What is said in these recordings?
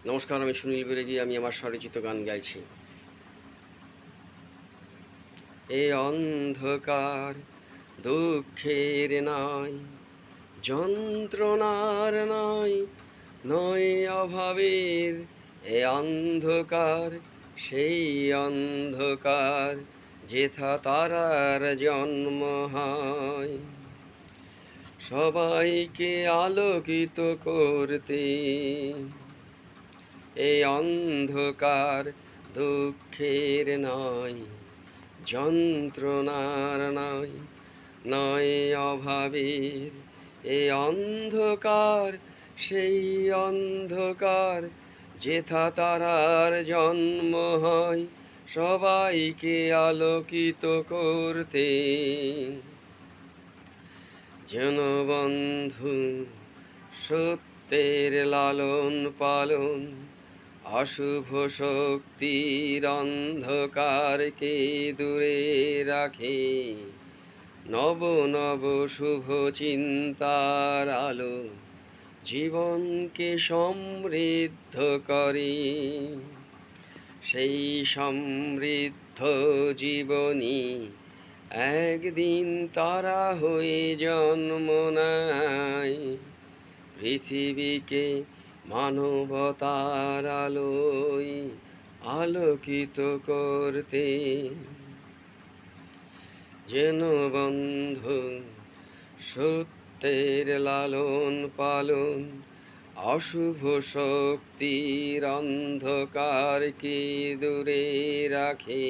নমস্কার, আমি সুনীল বিরেগী। আমি আমার স্বরচিত গান গাইছি। এ অন্ধকার দুঃখের নয়, যন্ত্রণার নয়, নয় অভাবের। এ অন্ধকার সেই অন্ধকার যেথা তারার জন্ম হয়, সবাইকে আলোকিত করতে। এই অন্ধকার দুঃখের নয়, যন্ত্রণার নয়, নয় অভাবের। এই অন্ধকার সেই অন্ধকার যেথা তারার জন্ম হয়, সবাইকে আলোকিত করতে। যেন বন্ধু সত্যের লালন পালন, অশুভ শক্তির অন্ধকারকে দূরে রাখে, নব নব শুভ চিন্তার আলো জীবনকে সমৃদ্ধ করে। সেই সমৃদ্ধ জীবনী একদিন তারা হয়ে জন্ম নেয়, পৃথিবীকে মানবতার আলোয় আলোকিত করতে। যেন বন্ধু সত্যের লালন পালন, অশুভ শক্তির অন্ধকারকে দূরে রাখে,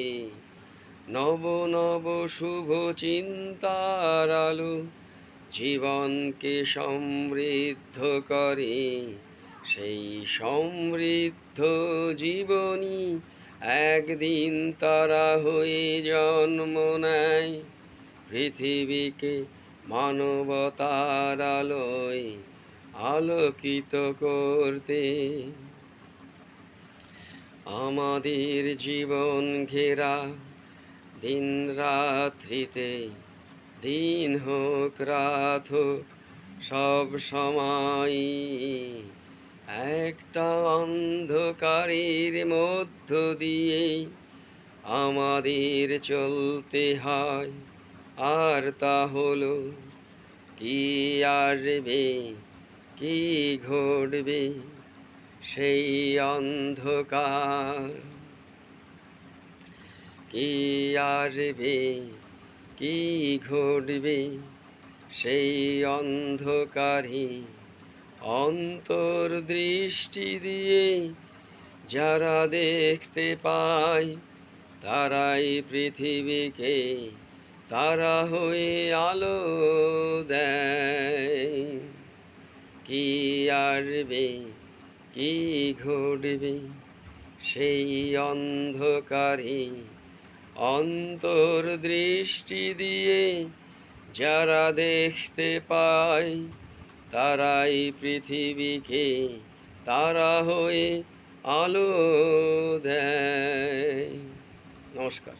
নব নব শুভ চিন্তার আলো জীবনকে সমৃদ্ধ করে। সেই সমৃদ্ধ জীবনী একদিন তারা হয়ে জন্ম নেয়, পৃথিবীকে মানবতার আলোয় আলোকিত করতে। আমাদের জীবন ঘেরা দিন রাত্রিতে, দিন হোক রাত হোক, সব সময় একটা অন্ধকারের মধ্য দিয়ে আমাদের চলতে হয়। আর তা হলো কি আসবে, কি ঘটবে, সেই অন্ধকার। কি আসবে, কি ঘটবে, সেই অন্ধকারে অন্তর্দৃষ্টি দিয়ে যারা দেখতে পায়, তারাই পৃথিবীকে তারা হয়ে আলো দেয়। কি আসবে, কি ঘটবে, সেই অন্ধকারে অন্তর্দৃষ্টি দিয়ে যারা দেখতে পায়, তারাই পৃথিবীকে তারা হয়ে আলো দেয়। নমস্কার।